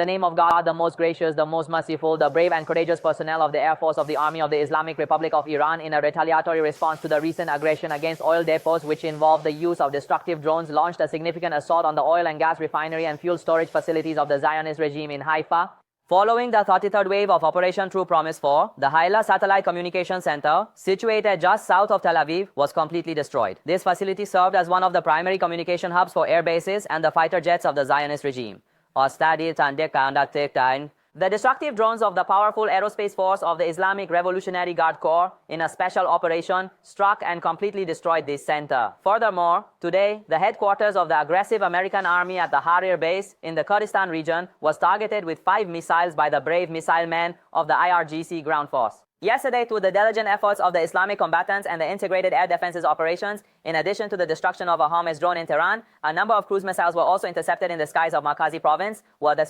the name of God, the most gracious, the most merciful, the brave and courageous personnel of the Air Force of the Army of the Islamic Republic of Iran, in a retaliatory response to the recent aggression against oil depots, which involved the use of destructive drones, launched a significant assault on the oil and gas refinery and fuel storage facilities of the Zionist regime in Haifa. Following the 33rd wave of Operation True Promise 4, the Haila Satellite Communication Center, situated just south of Tel Aviv, was completely destroyed. This facility served as one of the primary communication hubs for air bases and the fighter jets of the Zionist regime. The destructive drones of the powerful aerospace force of the Islamic Revolutionary Guard Corps, in a special operation, struck and completely destroyed this center. Furthermore, today, the headquarters of the aggressive American army at the Harir base in the Kurdistan region was targeted with 5 missiles by the brave missile men of the IRGC ground force. Yesterday, through the diligent efforts of the Islamic combatants and the integrated air defenses operations, in addition to the destruction of a Hermes drone in Tehran, a number of cruise missiles were also intercepted in the skies of Markazi province, where the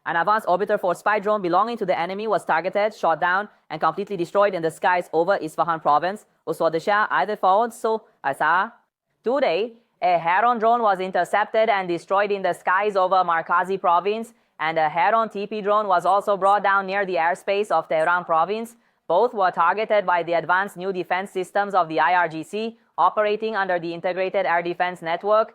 an advanced orbiter force spy drone belonging to the enemy was targeted, shot down, and completely destroyed in the skies over Isfahan province. Today, a Heron drone was intercepted and destroyed in the skies over Markazi province, and a Heron TP drone was also brought down near the airspace of Tehran province. Both were targeted by the advanced new defense systems of the IRGC, operating under the Integrated Air Defense Network.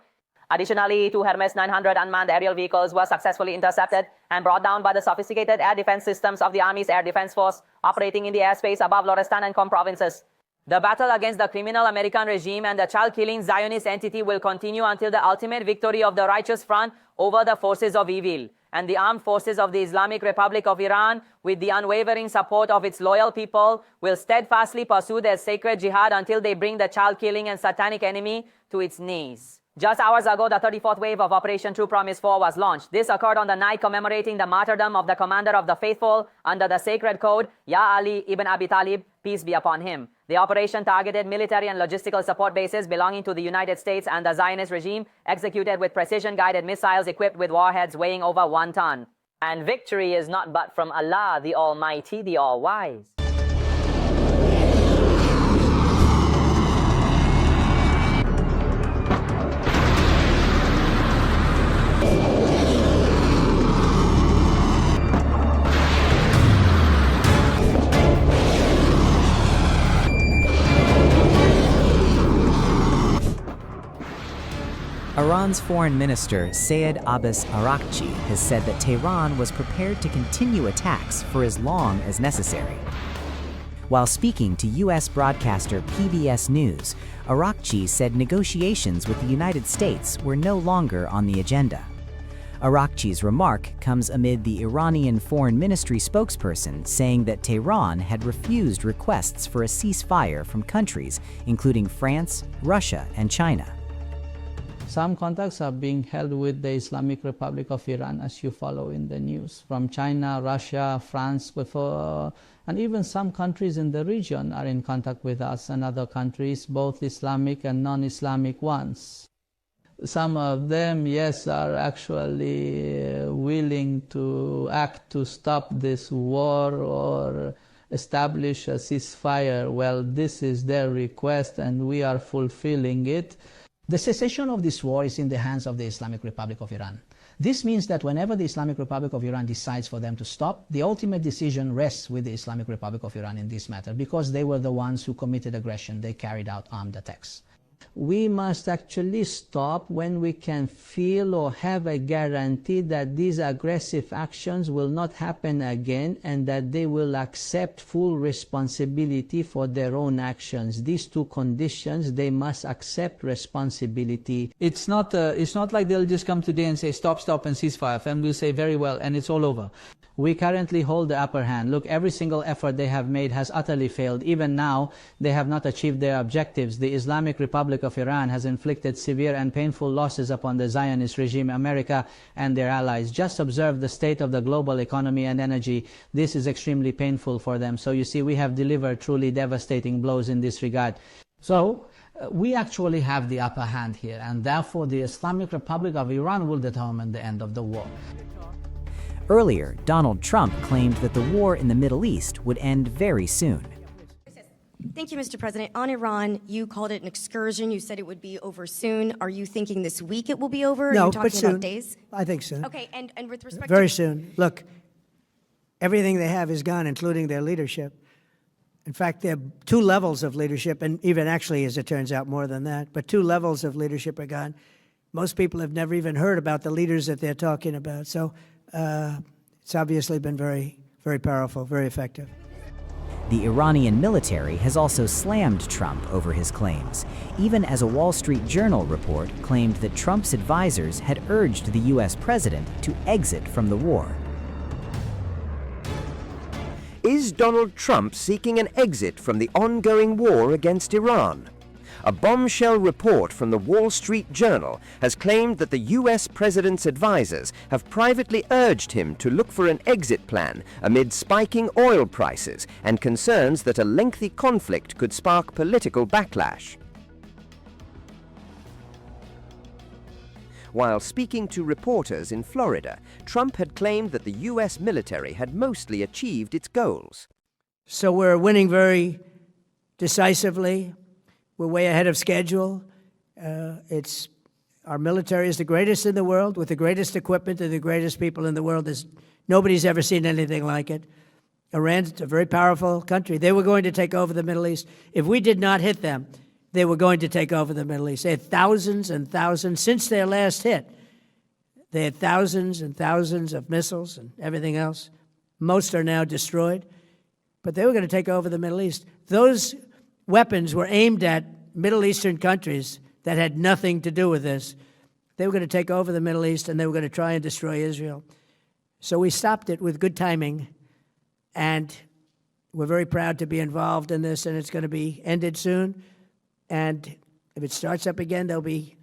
Additionally, 2 Hermes 900 unmanned aerial vehicles were successfully intercepted and brought down by the sophisticated air defense systems of the Army's Air Defense Force, operating in the airspace above Lorestan and Qom provinces. The battle against the criminal American regime and the child-killing Zionist entity will continue until the ultimate victory of the righteous front over the forces of evil. And the armed forces of the Islamic Republic of Iran, with the unwavering support of its loyal people, will steadfastly pursue their sacred jihad until they bring the child-killing and satanic enemy to its knees. Just hours ago, the 34th wave of Operation True Promise 4 was launched. This occurred on the night commemorating the martyrdom of the commander of the faithful under the sacred code, Ya Ali ibn Abi Talib, peace be upon him. The operation targeted military and logistical support bases belonging to the United States and the Zionist regime, executed with precision-guided missiles equipped with warheads weighing over 1 ton. And victory is not but from Allah, the Almighty, the All-Wise. Iran's foreign minister, Sayed Abbas Araghchi, has said that Tehran was prepared to continue attacks for as long as necessary. While speaking to U.S. broadcaster PBS News, Araghchi said negotiations with the United States were no longer on the agenda. Araghchi's remark comes amid the Iranian Foreign Ministry spokesperson saying that Tehran had refused requests for a ceasefire from countries including France, Russia, and China. Some contacts are being held with the Islamic Republic of Iran, as you follow in the news, from China, Russia, France, and even some countries in the region are in contact with us, and other countries, both Islamic and non-Islamic ones. Some of them, yes, are actually willing to act to stop this war or establish a ceasefire. Well, this is their request and we are fulfilling it. The cessation of this war is in the hands of the Islamic Republic of Iran. This means that whenever the Islamic Republic of Iran decides for them to stop, the ultimate decision rests with the Islamic Republic of Iran in this matter, because they were the ones who committed aggression. They carried out armed attacks. We must actually stop when we can feel or have a guarantee that these aggressive actions will not happen again and that they will accept full responsibility for their own actions. These two conditions, they must accept responsibility. It's not like they'll just come today and say stop and ceasefire, and we'll say very well and it's all over. We currently hold the upper hand. Look, every single effort they have made has utterly failed. Even now, they have not achieved their objectives. The Islamic Republic of Iran has inflicted severe and painful losses upon the Zionist regime, America, and their allies. Just observe the state of the global economy and energy. This is extremely painful for them. So you see, we have delivered truly devastating blows in this regard. So, we actually have the upper hand here, and therefore the Islamic Republic of Iran will determine the end of the war. Earlier, Donald Trump claimed that the war in the Middle East would end very soon. Thank you, Mr. President. On Iran, you called it an excursion. You said it would be over soon. Are you thinking this week it will be over? No, Are you talking but soon. about days? I think soon. Okay, and with respect Very to... soon. Look, everything they have is gone, including their leadership. In fact, there are 2 levels of leadership, and even actually, as it turns out, more than that. But 2 levels of leadership are gone. Most people have never even heard about the leaders that they're talking about. So it's obviously been very, very powerful, very effective. The Iranian military has also slammed Trump over his claims, even as a Wall Street Journal report claimed that Trump's advisors had urged the U.S. president to exit from the war. Is Donald Trump seeking an exit from the ongoing war against Iran? A bombshell report from the Wall Street Journal has claimed that the U.S. president's advisors have privately urged him to look for an exit plan amid spiking oil prices and concerns that a lengthy conflict could spark political backlash. While speaking to reporters in Florida, Trump had claimed that the U.S. military had mostly achieved its goals. So we're winning very decisively. We're way ahead of schedule. Our military is the greatest in the world, with the greatest equipment and the greatest people in the world. Nobody's ever seen anything like it. Iran's a very powerful country. They were going to take over the Middle East. If we did not hit them, they were going to take over the Middle East. They had thousands and thousands. Since their last hit, they had thousands and thousands of missiles and everything else. Most are now destroyed. But they were going to take over the Middle East. Those weapons were aimed at Middle Eastern countries that had nothing to do with this. They were going to take over the Middle East, and they were going to try and destroy Israel. So we stopped it with good timing, and we're very proud to be involved in this, and it's going to be ended soon. And if it starts up again, they'll be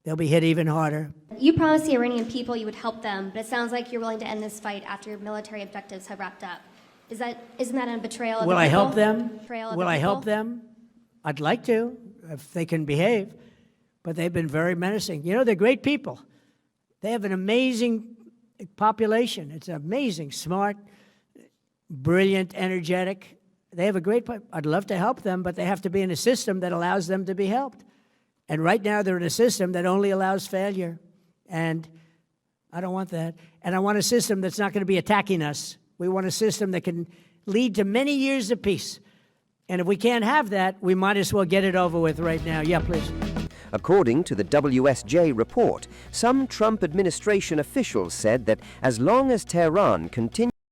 hit even harder. You promised the Iranian people you would help them, but it sounds like you're willing to end this fight after military objectives have wrapped up. Isn't that a betrayal of the people? Will I help them? Betrayal of Will the I people? help them? I'd like to, if they can behave. But they've been very menacing. You know, they're great people. They have an amazing population. It's amazing, smart, brilliant, energetic. They have a great, I'd love to help them, but they have to be in a system that allows them to be helped. And right now they're in a system that only allows failure. And I don't want that. And I want a system that's not going to be attacking us. We want a system that can lead to many years of peace. And if we can't have that, we might as well get it over with right now. Yeah, please. According to the WSJ report, some Trump administration officials said that as long as Tehran continues